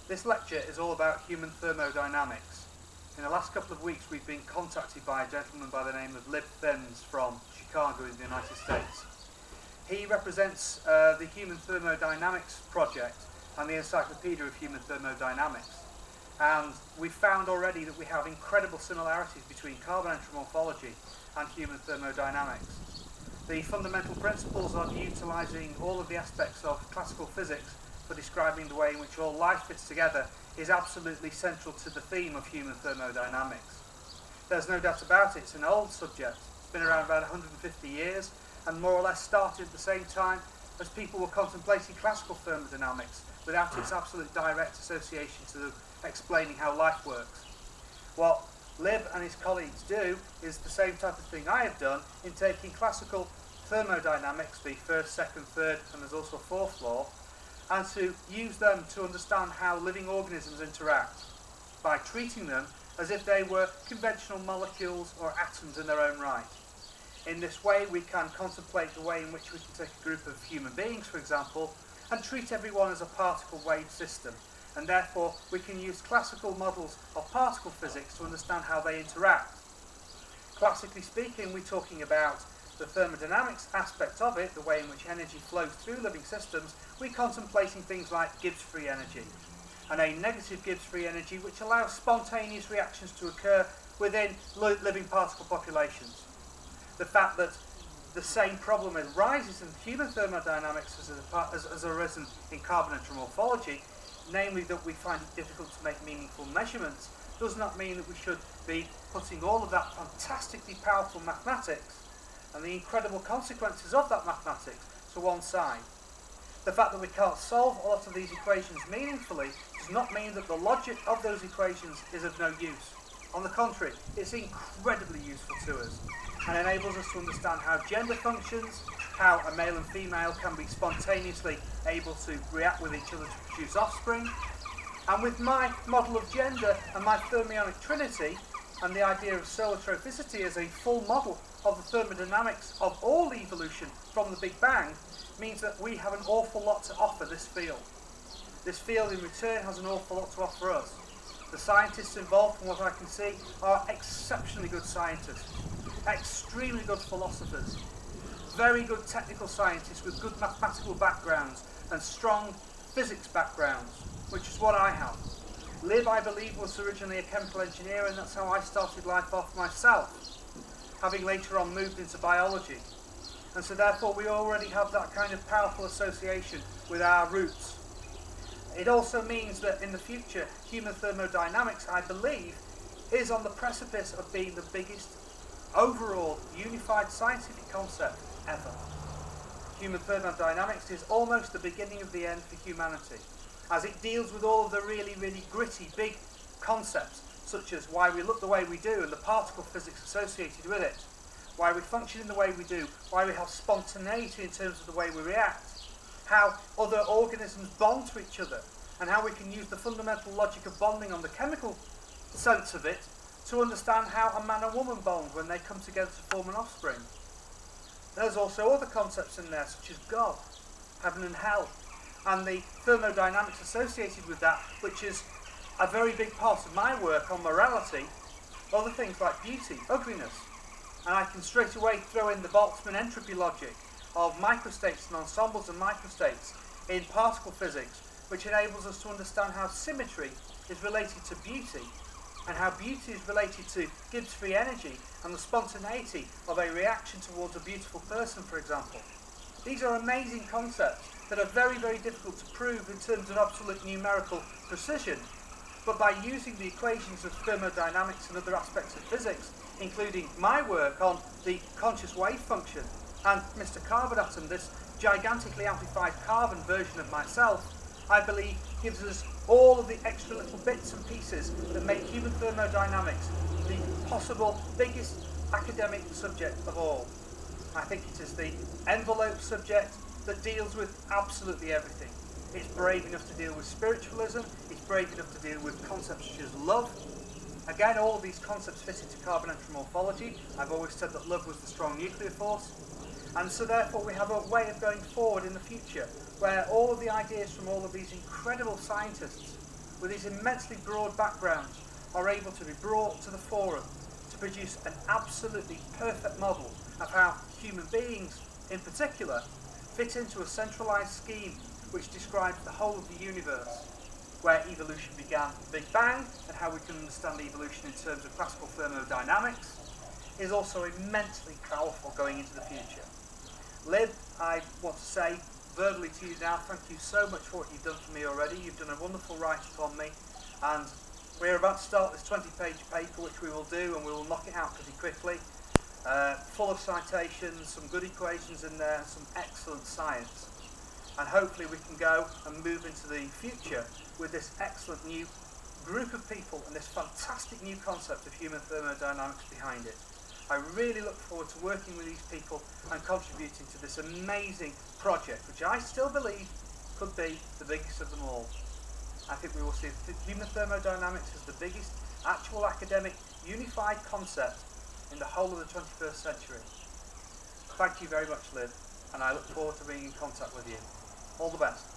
This lecture is all about human thermodynamics. In the last couple of weeks we've been contacted by a gentleman by the name of Lib Thims from Chicago in the United States. He represents the Human Thermodynamics Project and the Encyclopedia of Human Thermodynamics. And we've found already that we have incredible similarities between carbonentry morphology and human thermodynamics. The fundamental principles of utilising all of the aspects of classical physics for describing the way in which all life fits together is absolutely central to the theme of human thermodynamics. There's no doubt about it, it's an old subject. It's been around about 150 years and more or less started at the same time as people were contemplating classical thermodynamics without its absolute direct association to explaining how life works. What Lib and his colleagues do is the same type of thing I have done in taking classical thermodynamics, the first, second, third, and there's also a fourth law, and to use them to understand how living organisms interact by treating them as if they were conventional molecules or atoms in their own right. In this way we can contemplate the way in which we can take a group of human beings, for example, and treat everyone as a particle wave system, and therefore we can use classical models of particle physics to understand how they interact. Classically speaking, we're talking about the thermodynamics aspect of it, the way in which energy flows through living systems. We're contemplating things like Gibbs-free energy, and a negative Gibbs-free energy which allows spontaneous reactions to occur within living particle populations. The fact that the same problem arises in human thermodynamics as has arisen in carbonentry morphology, namely that we find it difficult to make meaningful measurements, does not mean that we should be putting all of that fantastically powerful mathematics and the incredible consequences of that mathematics to one side. The fact that we can't solve a lot of these equations meaningfully does not mean that the logic of those equations is of no use. On the contrary, it's incredibly useful to us and enables us to understand how gender functions, how a male and female can be spontaneously able to react with each other to produce offspring. And with my model of gender and my thermionic trinity and the idea of solartrophicity as a full model of the thermodynamics of all evolution from the Big Bang, means that we have an awful lot to offer this field. This field in return has an awful lot to offer us. The scientists involved, from what I can see, are exceptionally good scientists, extremely good philosophers, very good technical scientists with good mathematical backgrounds and strong physics backgrounds, which is what I have. Lib, I believe, was originally a chemical engineer, and that's how I started life off myself, having later on moved into biology. And so therefore we already have that kind of powerful association with our roots. It also means that in the future, human thermodynamics, I believe, is on the precipice of being the biggest overall unified scientific concept ever. Human thermodynamics is almost the beginning of the end for humanity, as it deals with all of the really, really gritty, big concepts, such as why we look the way we do and the particle physics associated with it, why we function in the way we do, why we have spontaneity in terms of the way we react, how other organisms bond to each other, and how we can use the fundamental logic of bonding on the chemical sense of it to understand how a man and woman bond when they come together to form an offspring. There's also other concepts in there, such as God, heaven and hell, and the thermodynamics associated with that, which is a very big part of my work on morality. Other things like beauty, ugliness, and I can straight away throw in the Boltzmann entropy logic of microstates and ensembles and microstates in particle physics, which enables us to understand how symmetry is related to beauty, and how beauty is related to Gibbs-free energy and the spontaneity of a reaction towards a beautiful person, for example. These are amazing concepts that are very, very difficult to prove in terms of absolute numerical precision, but by using the equations of thermodynamics and other aspects of physics, including my work on the conscious wave function and Mr. Carbon atom, this gigantically amplified carbon version of myself, I believe gives us all of the extra little bits and pieces that make human thermodynamics the possible biggest academic subject of all. I think it is the envelope subject that deals with absolutely everything. It's brave enough to deal with spiritualism, it's brave enough to deal with concepts such as love. Again, all of these concepts fit into carbonentry morphology. I've always said that love was the strong nuclear force. And so therefore we have a way of going forward in the future where all of the ideas from all of these incredible scientists with these immensely broad backgrounds, are able to be brought to the forum to produce an absolutely perfect model of how human beings, in particular, fit into a centralised scheme which describes the whole of the universe, where evolution began with the Big Bang, and how we can understand evolution in terms of classical thermodynamics, is also immensely powerful going into the future. Lib, I want to say verbally to you now, thank you so much for what you've done for me already. You've done a wonderful write-up on me, and we're about to start this 20-page paper, which we will do, and we will knock it out pretty quickly. Full of citations, some good equations in there, some excellent science. And hopefully we can go and move into the future with this excellent new group of people and this fantastic new concept of human thermodynamics behind it. I really look forward to working with these people and contributing to this amazing project, which I still believe could be the biggest of them all. I think we will see human thermodynamics as the biggest actual academic unified concept in the whole of the 21st century. Thank you very much, Liv, and I look forward to being in contact with you. All the best.